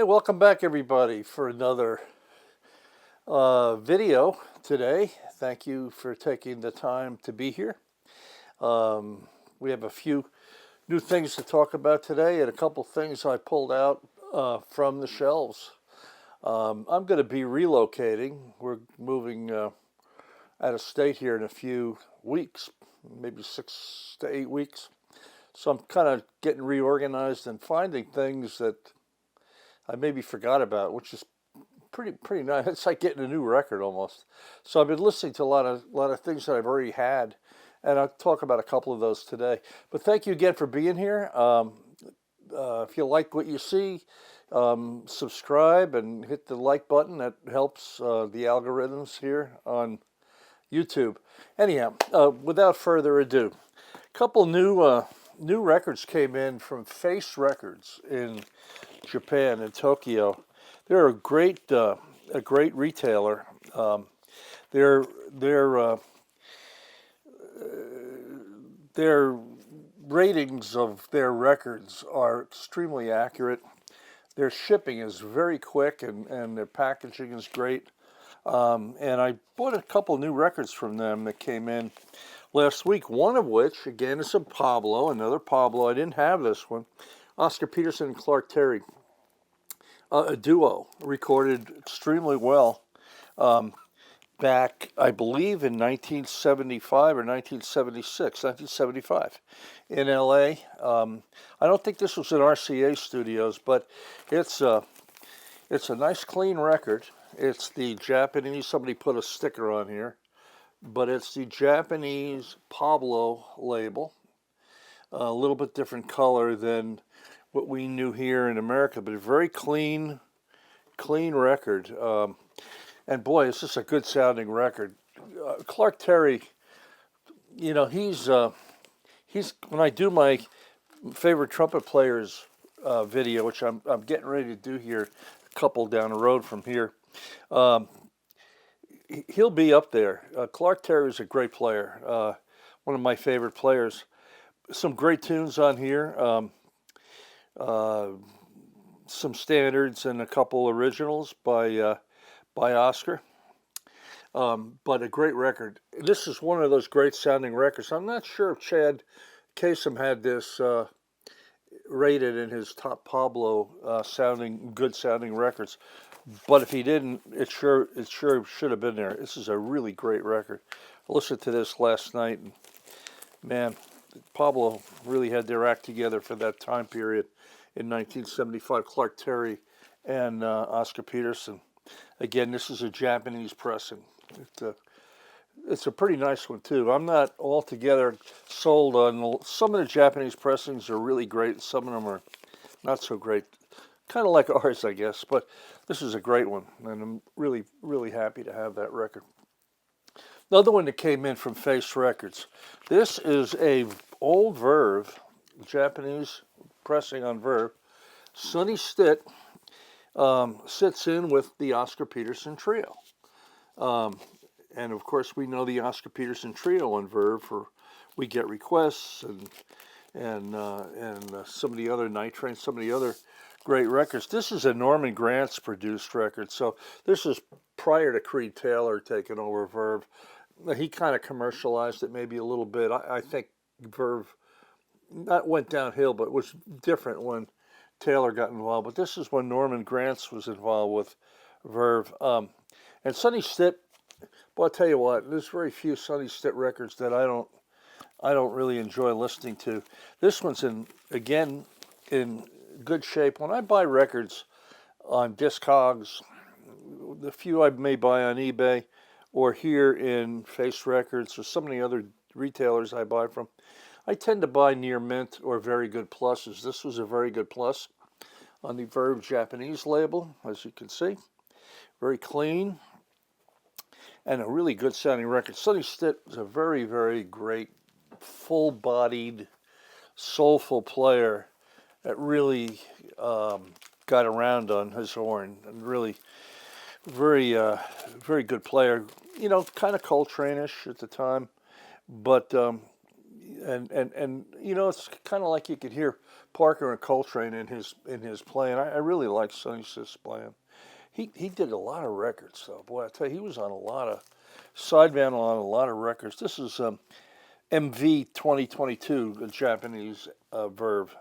welcome back everybody for another video today. Thank you for taking the time to be here. We have a few new things to talk about today and a couple things I pulled out from the shelves. I'm going to be relocating. We're moving out of state here in a few weeks, maybe 6 to 8 weeks. So I'm kind of getting reorganized and finding things that I maybe forgot about, which is pretty nice. It's like getting a new record almost. So I've been listening to a lot of things that I've already had, and I'll talk about a couple of those today. But thank you again for being here. If you like what you see, subscribe and hit the like button. That helps the algorithms here on YouTube. Anyhow, without further ado, a couple new records came in from Face Records in Japan, in Tokyo. They're a great retailer. Their ratings of their records are extremely accurate. Their shipping is very quick, and their packaging is great. And I bought a couple new records from them that came in last week, one of which, again, is a Pablo, another Pablo. I didn't have this one. Oscar Peterson and Clark Terry, a duo, recorded extremely well back, I believe, in 1975 or 1975 in L.A. I don't think this was in RCA Studios, but it's a nice, clean record. It's the Japanese, somebody put a sticker on here, but it's the Japanese Pablo label, a little bit different color than what we knew here in America, but a very clean record. And boy, it's just a good sounding record. Clark Terry, you know, he's when I do my favorite trumpet players video, which I'm getting ready to do here, a couple down the road from here, he'll be up there. Clark Terry is a great player, one of my favorite players. Some great tunes on here. Some standards and a couple originals by Oscar, but a great record. This is one of those great sounding records. I'm not sure if Chad Kasem had this rated in his top Pablo good sounding records, but if he didn't, it sure should have been there. This is a really great record. I listened to this last night, and man, Pablo really had their act together for that time period in 1975. Clark Terry and Oscar Peterson. Again, this is a Japanese pressing. It's a pretty nice one too. I'm not altogether sold on some of the Japanese pressings are really great. Some of them are not so great. Kind of like ours, I guess. But this is a great one, and I'm really, really happy to have that record. Another one that came in from Face Records. This is a old Verve, Japanese pressing on Verve. Sonny Stitt sits in with the Oscar Peterson Trio. And of course, we know the Oscar Peterson Trio on Verve for We Get Requests and some of the other Night Train, some of the other great records. This is a Norman Granz produced record, so this is prior to Creed Taylor taking over Verve. He kind of commercialized it maybe a little bit. I think Verve not went downhill, but was different when Taylor got involved. But this is when Norman Granz was involved with Verve. And Sonny Stitt, well, I'll tell you what, there's very few Sonny Stitt records that I don't really enjoy listening to. This one's in good shape. When I buy records on Discogs, the few I may buy on eBay or here in Face Records or some of the other retailers I buy from, I tend to buy near mint or very good pluses. This was a very good plus on the Verve Japanese label, as you can see. Very clean and a really good sounding record. Sonny Stitt is a very, very great, full-bodied, soulful player that really got around on his horn, and really very good player. You know, kind of Coltrane-ish at the time, but and you know, it's kind of like you could hear Parker and Coltrane in his playing. I really like Sonny Sis playing. He did a lot of records though. Boy, I tell you, he was on a lot of sideman on a lot of records. This is MV 2022, a Japanese Verve,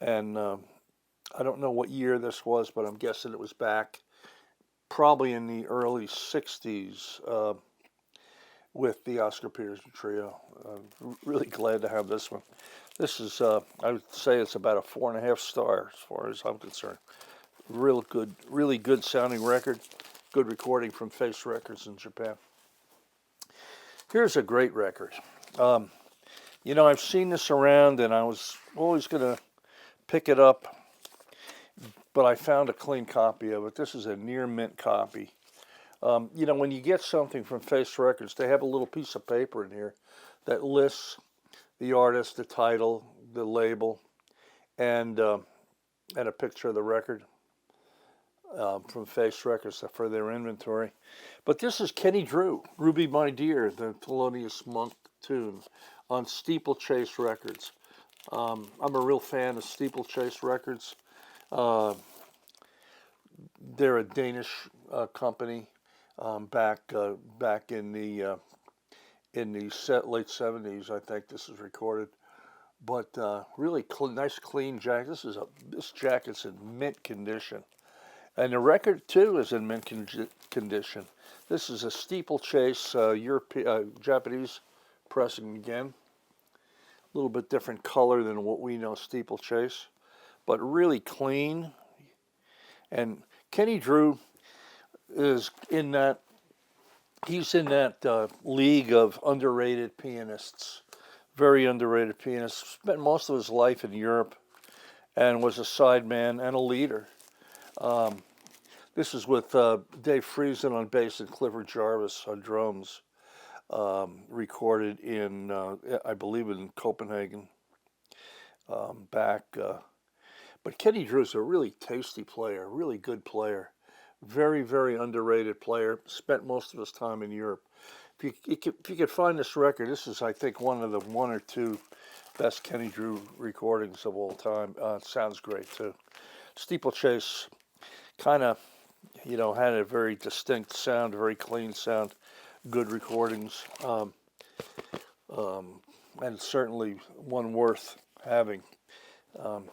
and I don't know what year this was, but I'm guessing it was back probably in the early '60s. With the Oscar Peterson Trio. Really glad to have this one. This is, I would say it's about a 4.5 star as far as I'm concerned. Really good sounding record. Good recording from Face Records in Japan. Here's a great record. You know, I've seen this around and I was always going to pick it up, but I found a clean copy of it. This is a near mint copy. You know, when you get something from Face Records, they have a little piece of paper in here that lists the artist, the title, the label, and a picture of the record from Face Records for their inventory. But this is Kenny Drew, Ruby My Dear, the Thelonious Monk tune on Steeplechase Records. I'm a real fan of Steeplechase Records. They're a Danish company. Back in the late '70s, I think this is recorded. But really nice, clean jacket. This jacket's in mint condition, and the record too is in mint condition. This is a Steeplechase Japanese pressing again. A little bit different color than what we know Steeplechase, but really clean. And Kenny Drew is in that, he's in that league of underrated pianists, very underrated pianist. Spent most of his life in Europe and was a sideman and a leader. This is with Dave Friesen on bass and Clifford Jarvis on drums, recorded in, I believe, in Copenhagen back. But Kenny Drew's a really tasty player, really good player. Very, very underrated player. Spent most of his time in Europe. If you could find this record, this is, I think, one of the 1 or 2 best Kenny Drew recordings of all time. It sounds great, too. Steeplechase kind of, you know, had a very distinct sound, very clean sound, good recordings, and certainly one worth having.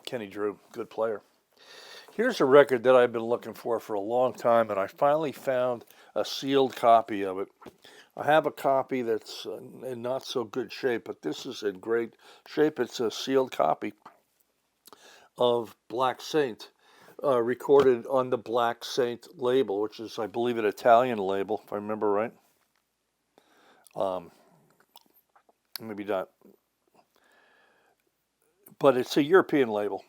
Kenny Drew, good player. Here's a record that I've been looking for a long time, and I finally found a sealed copy of it. I have a copy that's in not so good shape, but this is in great shape. It's a sealed copy of Black Saint, recorded on the Black Saint label, which is, I believe, an Italian label, if I remember right. Maybe not. But it's a European label.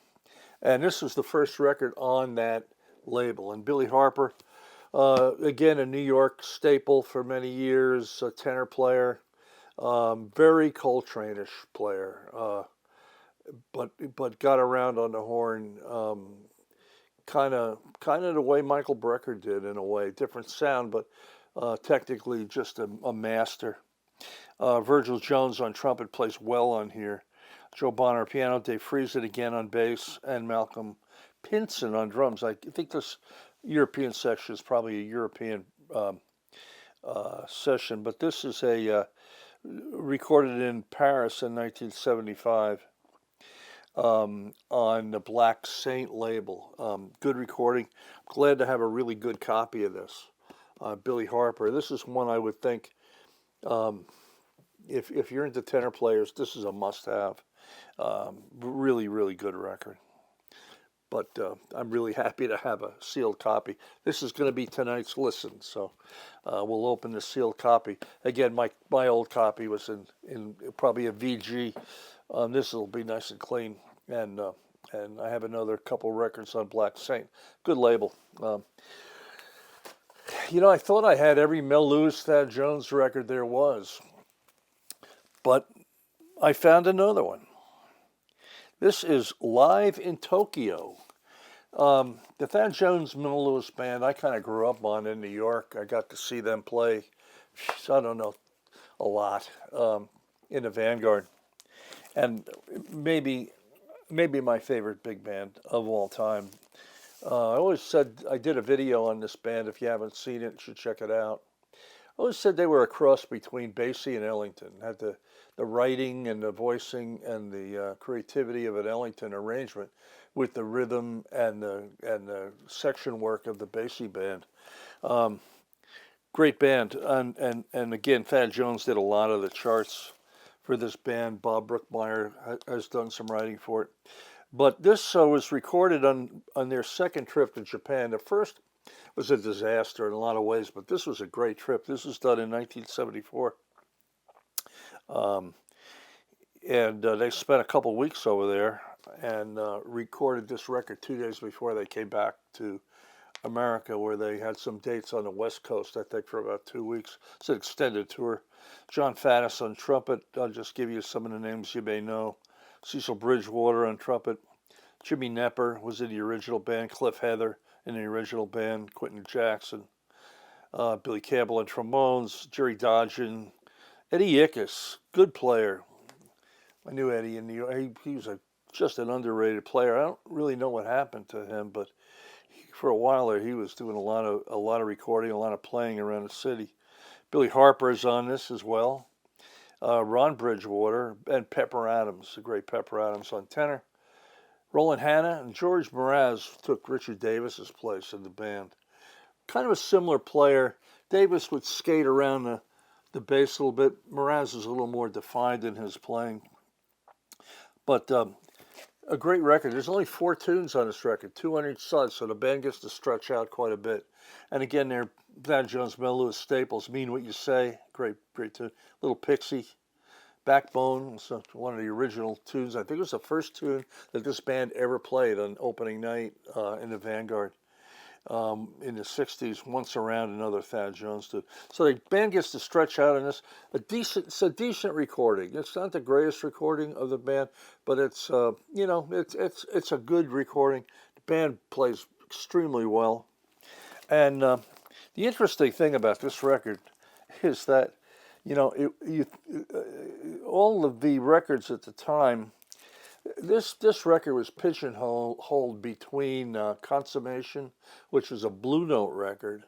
And this was the first record on that label. And Billy Harper, again, a New York staple for many years, a tenor player, very Coltrane-ish player, but got around on the horn, kind of the way Michael Brecker did in a way. Different sound, but technically just a master. Virgil Jones on trumpet plays well on here. Joe Bonner piano, Dave Friesen again on bass, and Malcolm Pinson on drums. I think this European section is probably a European session, but this is a recorded in Paris in 1975 on the Black Saint label. Good recording. Glad to have a really good copy of this. Billy Harper. This is one I would think, if you're into tenor players, this is a must-have. Really, really good record. But I'm really happy to have a sealed copy. This is going to be tonight's listen, so we'll open the sealed copy. Again, my old copy was in probably a VG. This will be nice and clean, and I have another couple records on Black Saint. Good label. You know, I thought I had every Mel Lewis, Thad Jones record there was, but I found another one. This is Live in Tokyo. The Thad Jones Mel Lewis band I kind of grew up on in New York. I got to see them play, I don't know, a lot in the Vanguard. and maybe my favorite big band of all time. I always said I did a video on this band. If you haven't seen it, you should check it out. I always said they were a cross between Basie and Ellington. Had the writing and the voicing and the creativity of an Ellington arrangement with the rhythm and the section work of the Basie band. Um, Great band, and again, Thad Jones did a lot of the charts for this band. Bob Brookmeyer has done some writing for it. But this was recorded on their second trip to Japan. The first was a disaster in a lot of ways, but this was a great trip. This was done in 1974. Um, and they spent a couple weeks over there and recorded this record 2 days before they came back to America, where they had some dates on the West Coast, I think, for about 2 weeks. It's an extended tour. John Faddis on trumpet. I'll just give you some of the names you may know. Cecil Bridgewater on trumpet. Jimmy Knepper was in the original band. Cliff Heather in the original band. Quentin Jackson. Billy Campbell on trombones. Jerry Dodgen. Eddie Ickes, good player. I knew Eddie in New York. He was just an underrated player. I don't really know what happened to him, but for a while there, he was doing a lot of recording, a lot of playing around the city. Billy Harper is on this as well. Ron Bridgewater and Pepper Adams, the great Pepper Adams on tenor. Roland Hanna and George Mraz took Richard Davis's place in the band. Kind of a similar player. Davis would skate around the bass a little bit. Mraz is a little more defined in his playing. But a great record. There's only 4 tunes on this record, 2 on each side, so the band gets to stretch out quite a bit. And again, they're Thad Jones, Mel Lewis staples. Mean What You Say, great tune. Little Pixie, Backbone, so one of the original tunes. I think it was the first tune that this band ever played on opening night in the Vanguard in the 60s. Once Around, another Thad Jones tune. So the band gets to stretch out in this. It's a decent recording. It's not the greatest recording of the band, but it's it's a good recording. The band plays extremely well, and the interesting thing about this record is that all of the records at the time. This record was pigeonholed between Consummation, which was a Blue Note record,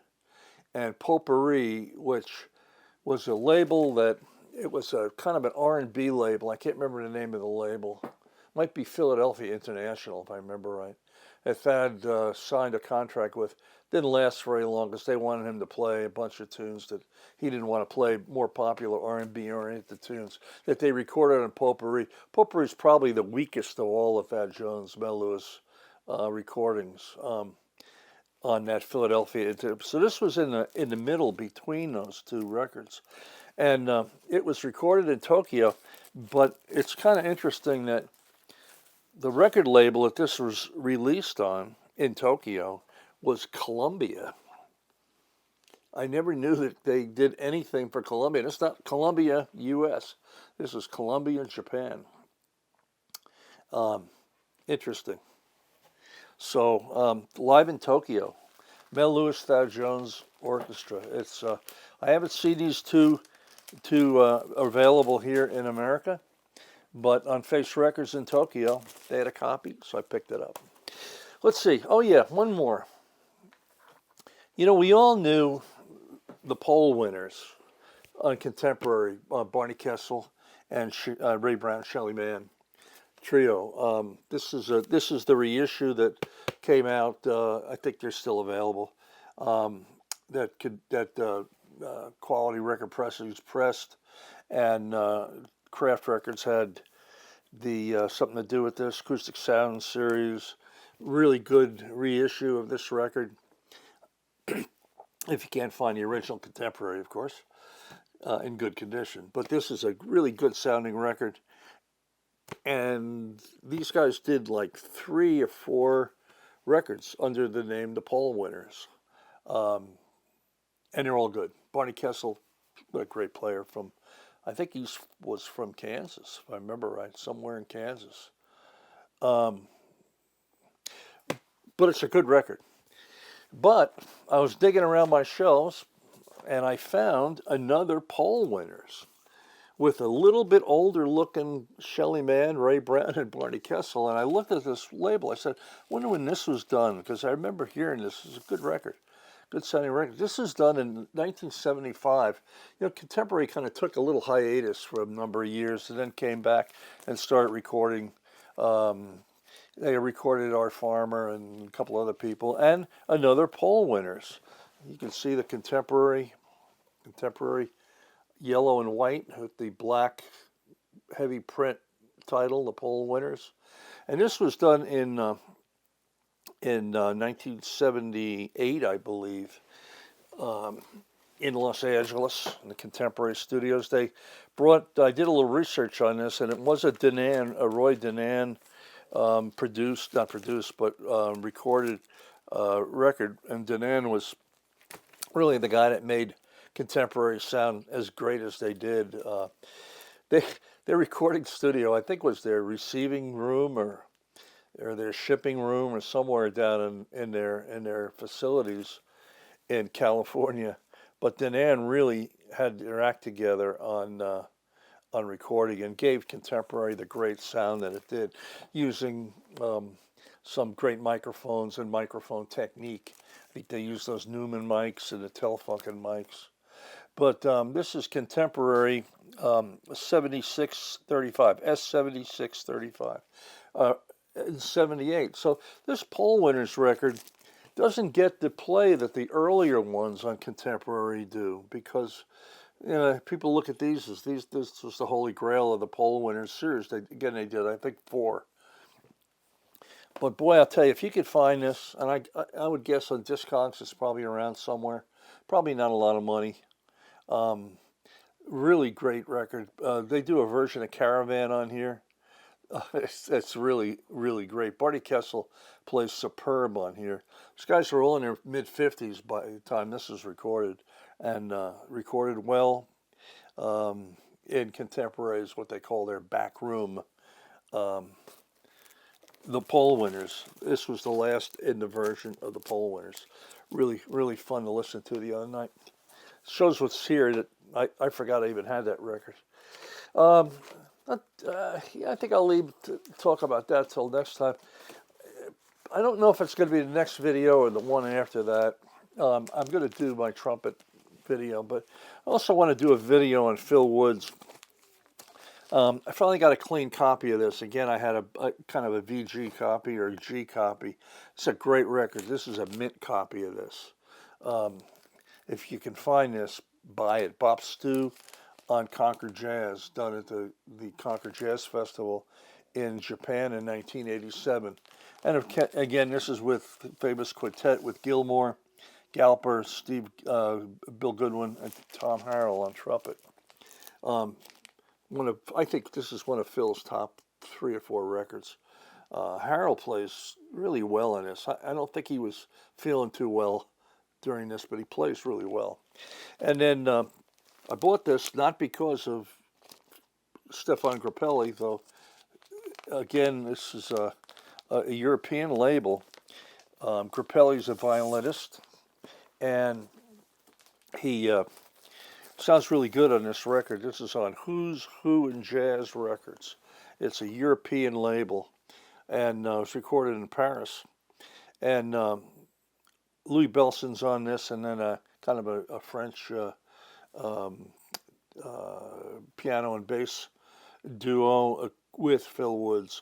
and Potpourri, which was a label that it was a kind of an R&B label. I can't remember the name of the label. Might be Philadelphia International, if I remember right. That Thad signed a contract with. Didn't last very long because they wanted him to play a bunch of tunes that he didn't want to play, more popular R&B oriented tunes that they recorded on Potpourri. Potpourri is probably the weakest of all of Thad Jones, Mel Lewis recordings on that Philadelphia. So this was in the middle between those two records, and it was recorded in Tokyo. But it's kind of interesting that the record label that this was released on in Tokyo was Columbia. I never knew that they did anything for Columbia. It's not Columbia, U.S. This is Columbia, Japan. Interesting. So live in Tokyo, Mel Lewis, Thad Jones Orchestra. It's I haven't seen these two available here in America, but on Face Records in Tokyo, they had a copy, so I picked it up. Let's see. Oh yeah, one more. We all knew the poll winners on contemporary, Barney Kessel and Ray Brown, Shelly Man trio. This is the reissue that came out. I think they're still available. Quality Record Pressings pressed, and Kraft Records had the something to do with this acoustic sound series. Really good reissue of this record. If you can't find the original contemporary, of course, in good condition. But this is a really good sounding record. And these guys did like 3 or 4 records under the name The Poll Winners. And they're all good. Barney Kessel, what a great player from, I think he was from Kansas, if I remember right, somewhere in Kansas. But it's a good record. But I was digging around my shelves, and I found another poll winners, with a little bit older looking Shelly Man, Ray Brown, and Barney Kessel. And I looked at this label. I said, I wonder when this was done, because I remember hearing this. It's a good record, good sounding record. This was done in 1975. You know, Contemporary kind of took a little hiatus for a number of years and then came back and started recording. They recorded Art Farmer and a couple other people and another poll winners. You can see the Contemporary yellow and white with the black heavy print title, the poll winners. And this was done in 1978, I believe, in Los Angeles, in the Contemporary Studios. I did a little research on this, and it was a Roy Danan recorded record. And Danan was really the guy that made Contemporary sound as great as they did. Their recording studio, I think, was their receiving room or their shipping room or somewhere down in their facilities in California. But Danan really had their act together on recording and gave Contemporary the great sound that it did, using some great microphones and microphone technique. I think they used those Newman mics and the Telefunken mics. But this is Contemporary 7635, S7635, in 78. So this poll winners record doesn't get the play that the earlier ones on Contemporary do, because people look at these as this was the holy grail of the poll winners series. They did, I think, 4. But boy, I'll tell you, if you could find this, and I would guess on Discogs it's probably around somewhere, probably not a lot of money. Really great record. They do a version of Caravan on here. It's really, really great. Barney Kessel plays superb on here. These guys are all in their mid-50s by the time this is recorded, and recorded well. In Contemporary is what they call their back room. The poll winners. This was the last in the version of the poll winners. Really, really fun to listen to the other night. Shows what's here that I forgot I even had that record. I think I'll talk about that till next time. I don't know if it's going to be the next video or the one after that. I'm going to do my trumpet video, but I also want to do a video on Phil Woods. I finally got a clean copy of this. Again, I had a kind of a VG copy or a G copy. It's a great record. This is a mint copy of this. If you can find this, buy it. Bop Stew on Concord Jazz, done at the Concord Jazz Festival in Japan in 1987. And again, this is with the famous quintet with Gilmore, Galper, Bill Goodwin, and Tom Harrell on trumpet. I think this is one of Phil's top 3 or 4 records. Harrell plays really well in this. I don't think he was feeling too well during this, but he plays really well. And then I bought this not because of Stefan Grappelli, though. Again, this is a European label. Grappelli's a violinist, and he sounds really good on this record. This is on Who's Who in Jazz Records. It's a European label, and it's recorded in Paris. And Louis Belson's on this, and then kind of a French piano and bass duo with Phil Woods.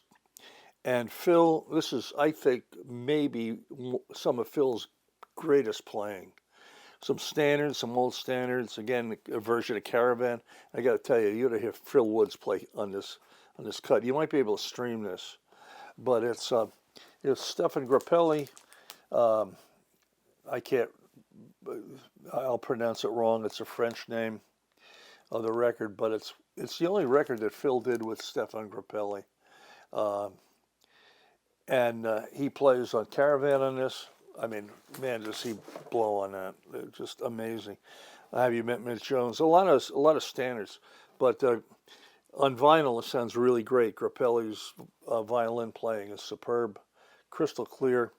And Phil, this is, I think, maybe some of Phil's greatest playing. Some standards, some old standards. Again, a version of Caravan. I got to tell you, you got to hear Phil Woods play on this cut. You might be able to stream this, but it's Stefan Grappelli. I'll pronounce it wrong. It's a French name of the record, but it's the only record that Phil did with Stefan Grappelli. And he plays on Caravan on this. I mean, man, does he blow on that? It's just amazing. Have You Met Mitch Jones? A lot of standards, but on vinyl it sounds really great. Grappelli's violin playing is superb, crystal clear,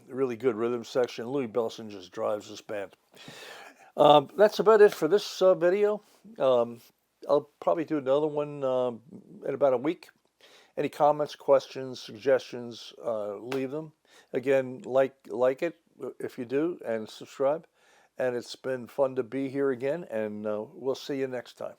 really good rhythm section. Louis Bellson just drives this band. That's about it for this video. I'll probably do another one in about a week. Any comments, questions, suggestions, leave them. Again, like it if you do, and subscribe. And it's been fun to be here again, and we'll see you next time.